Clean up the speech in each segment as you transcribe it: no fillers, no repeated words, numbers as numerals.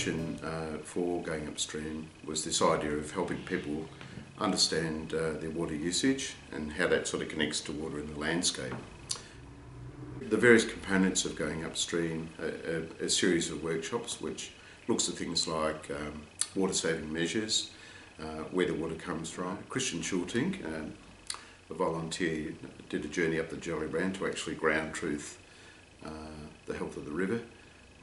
motivation for Going Upstream was this idea of helping people understand their water usage and how that sort of connects to water in the landscape. The various components of Going Upstream are a series of workshops which looks at things like water saving measures, where the water comes from. Christian Schulting, a volunteer, did a journey up the Gellibrand to actually ground truth the health of the river.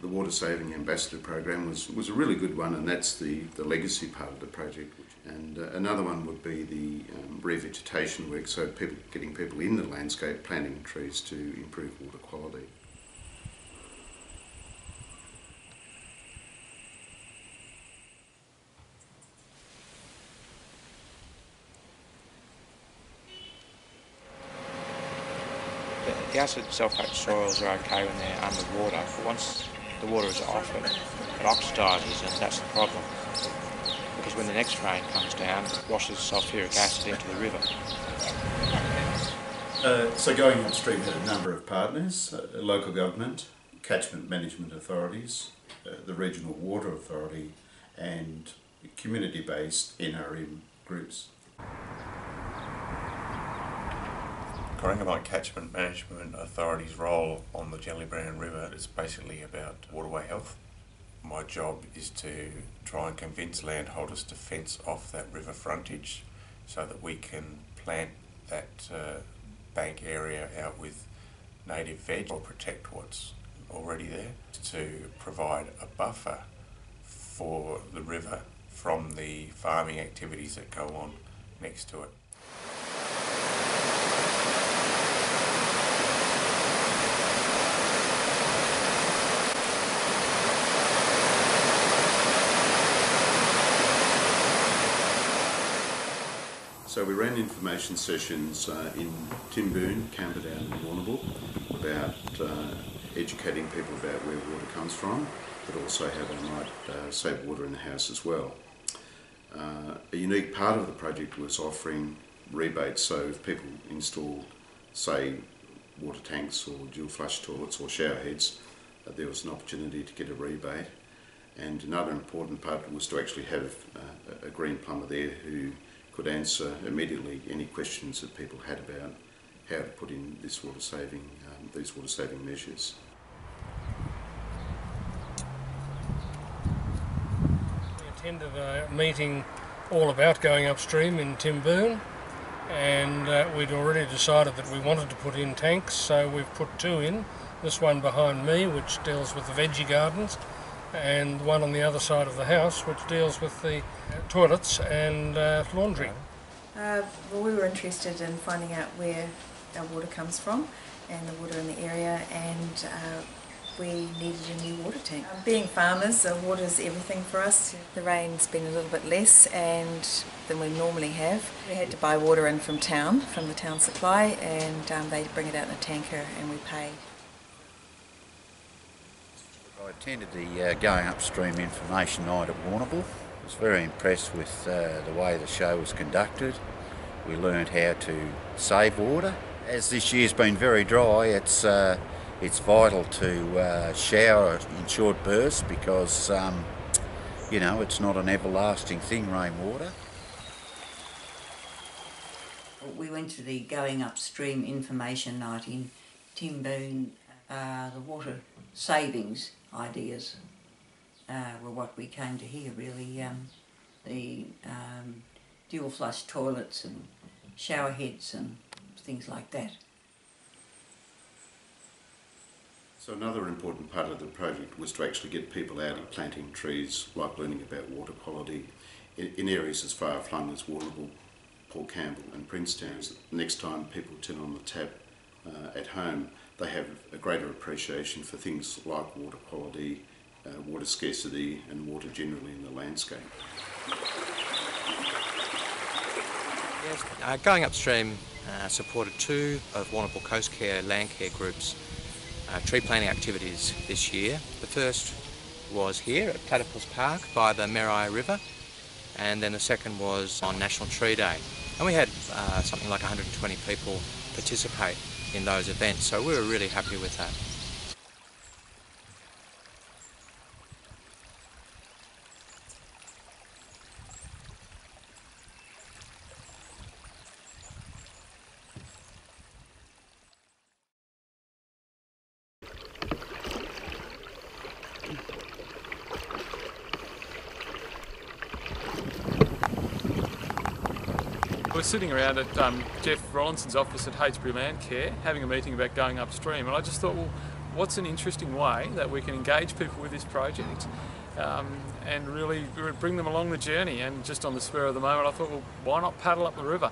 The Water Saving Ambassador program was a really good one, and that's the legacy part of the project. And another one would be the revegetation work, so getting people in the landscape planting trees to improve water quality. The acid sulphate soils are okay when they're underwater, but once the water is off, it oxidises, and that's the problem. Because when the next rain comes down, it washes sulphuric acid into the river. So Going Upstream had a number of partners: local government, catchment management authorities, the Regional Water Authority, and community-based NRM groups. Corangamite Catchment Management Authority's role on the Gellibrand River is basically about waterway health. My job is to try and convince landholders to fence off that river frontage so that we can plant that bank area out with native veg or protect what's already there, to provide a buffer for the river from the farming activities that go on next to it. So we ran information sessions in Timboon, Camperdown and Warrnambool about educating people about where water comes from, but also how they might save water in the house as well. A unique part of the project was offering rebates, so if people installed, say, water tanks or dual flush toilets or shower heads, there was an opportunity to get a rebate. And another important part was to actually have a green plumber there who could answer immediately any questions that people had about how to put in these water saving measures. We attended a meeting all about Going Upstream in Timboon, and we'd already decided that we wanted to put in tanks, so we've put two in. This one behind me, which deals with the veggie gardens, and one on the other side of the house, which deals with the toilets and laundry. Well, we were interested in finding out where our water comes from and the water in the area, and we needed a new water tank. Being farmers, water is everything for us. The rain's been a little bit less than we normally have. We had to buy water in from town, from the town supply, and they bring it out in a tanker and we pay. I attended the Going Upstream information night at Warrnambool. I was very impressed with the way the show was conducted. We learned how to save water. As this year's been very dry, it's vital to shower in short bursts because you know, it's not an everlasting thing, rainwater. We went to the Going Upstream information night in Timboon. The water savings ideas were what we came to hear, really. The dual flush toilets and shower heads and things like that. So another important part of the project was to actually get people out and planting trees, like learning about water quality in areas as far flung as Warrnambool, Port Campbell and Princetown. Next time people turn on the tap at home, they have a greater appreciation for things like water quality, water scarcity and water generally in the landscape. Yes, Going Upstream supported two of Warrnambool Coast Care Landcare Group's tree planting activities this year. The first was here at Platypus Park by the Merri River, and then the second was on National Tree Day. And we had something like 120 people participate in those events, so we were really happy with that. we're sitting around at Jeff Rollinson's office at Heytesbury Landcare having a meeting about going upstream, and I just thought, well, what's an interesting way that we can engage people with this project and really bring them along the journey? And just on the spur of the moment I thought, well, why not paddle up the river?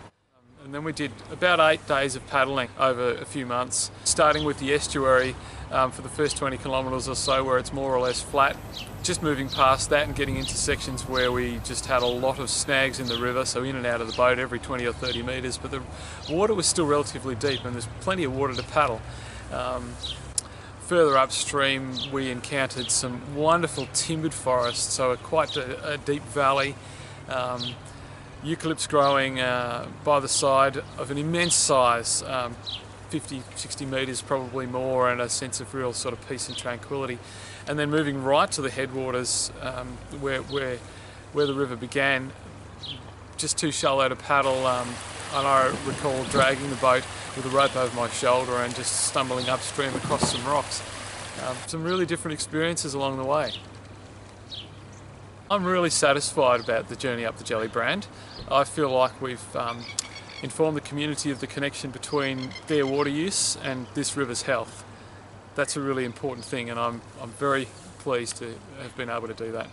And then we did about 8 days of paddling over a few months, starting with the estuary for the first 20 kilometres or so where it's more or less flat, just moving past that and getting into sections where we just had a lot of snags in the river, so in and out of the boat every 20 or 30 metres, but the water was still relatively deep and there's plenty of water to paddle. Further upstream we encountered some wonderful timbered forests, so quite a deep valley. Eucalypts growing by the side of an immense size, 50, 60 metres probably more, and a sense of real sort of peace and tranquility. And then moving right to the headwaters where the river began, just too shallow to paddle, and I recall dragging the boat with a rope over my shoulder and just stumbling upstream across some rocks. Some really different experiences along the way. I'm really satisfied about the journey up the Gellibrand. I feel like we've informed the community of the connection between their water use and this river's health. That's a really important thing, and I'm very pleased to have been able to do that.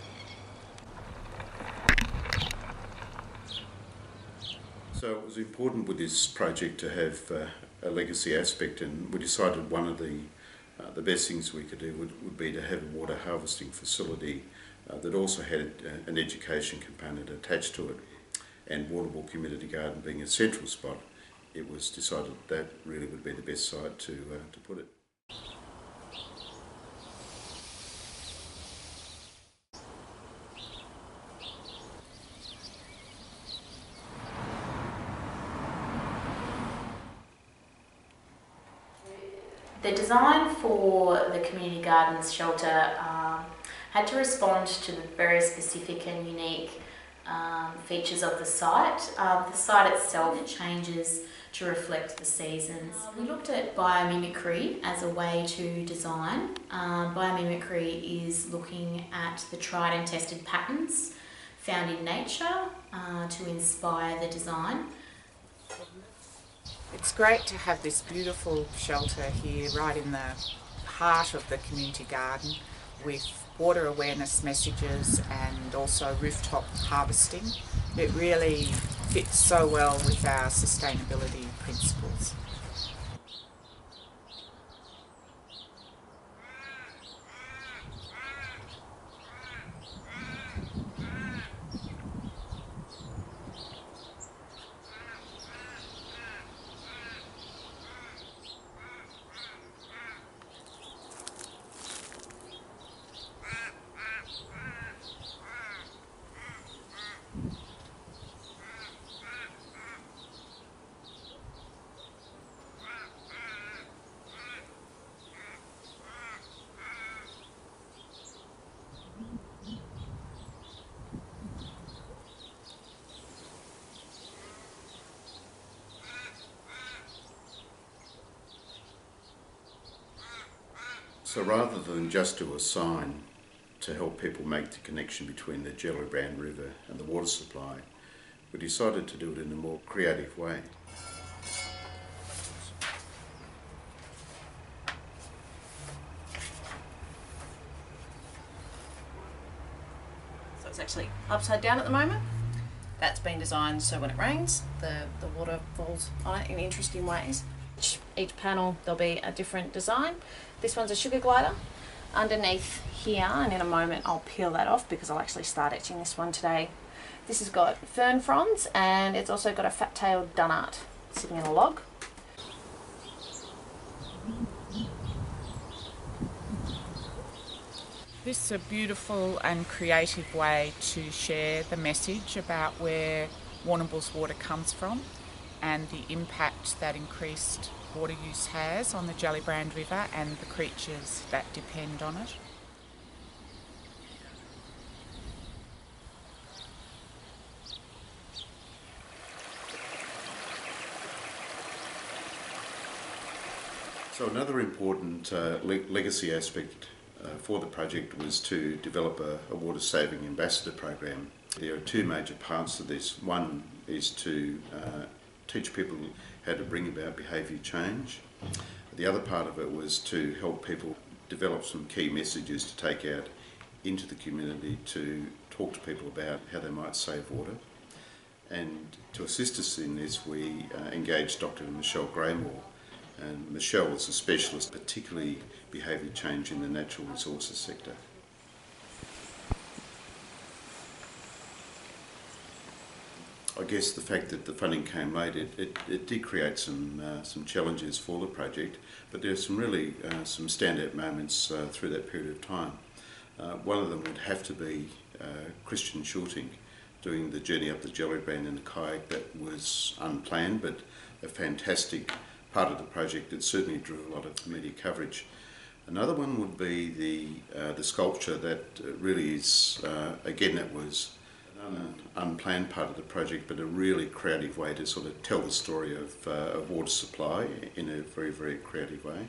So it was important with this project to have a legacy aspect, and we decided one of the best things we could do would be to have a water harvesting facility that also had an education component attached to it, and Warrnambool Community Garden being a central spot, it was decided that really would be the best site to put it. The design for the community gardens shelter had to respond to the very specific and unique features of the site. The site itself changes to reflect the seasons. We looked at biomimicry as a way to design. Biomimicry is looking at the tried and tested patterns found in nature to inspire the design. It's great to have this beautiful shelter here right in the heart of the community garden with water awareness messages and also rooftop harvesting. It really fits so well with our sustainability principles. So rather than just do a sign to help people make the connection between the Gellibrand River and the water supply, we decided to do it in a more creative way. So it's actually upside down at the moment. That's been designed so when it rains, the water falls on it in interesting ways. Each panel there'll be a different design. This one's a sugar glider underneath here, and in a moment I'll peel that off because I'll actually start etching this one today. This has got fern fronds and it's also got a fat-tailed dunnart sitting in a log. This is a beautiful and creative way to share the message about where Warrnambool's water comes from and the impact that increased water use has on the Gellibrand River and the creatures that depend on it. So another important legacy aspect for the project was to develop a water saving ambassador program. There are two major parts to this. One is to teach people how to bring about behaviour change. The other part of it was to help people develop some key messages to take out into the community to talk to people about how they might save water. And to assist us in this, we engaged Dr. Michelle Graymore. And Michelle is a specialist, particularly behaviour change in the natural resources sector. I guess the fact that the funding came late, it did create some challenges for the project, but there are some really some standout moments through that period of time. One of them would have to be Christian Schulting doing the journey up the Gellibrand in the kayak. That was unplanned, but a fantastic part of the project that certainly drew a lot of media coverage. Another one would be the sculpture that really is, again, that was an unplanned part of the project, but a really creative way to sort of tell the story of water supply in a very, very creative way.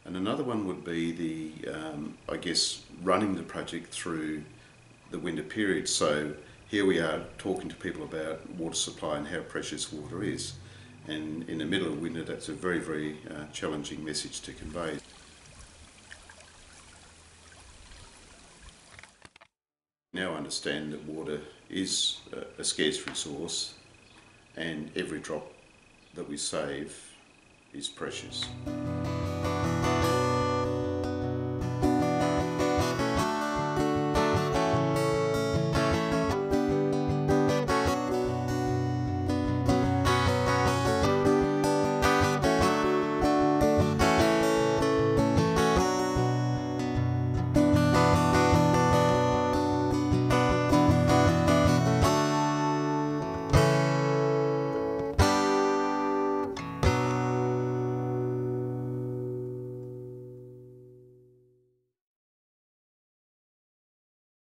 And another one would be I guess, running the project through the winter period. So here we are talking to people about water supply and how precious water is. And in the middle of winter, that's a very, very challenging message to convey. Now understand that water is a scarce resource, and every drop that we save is precious.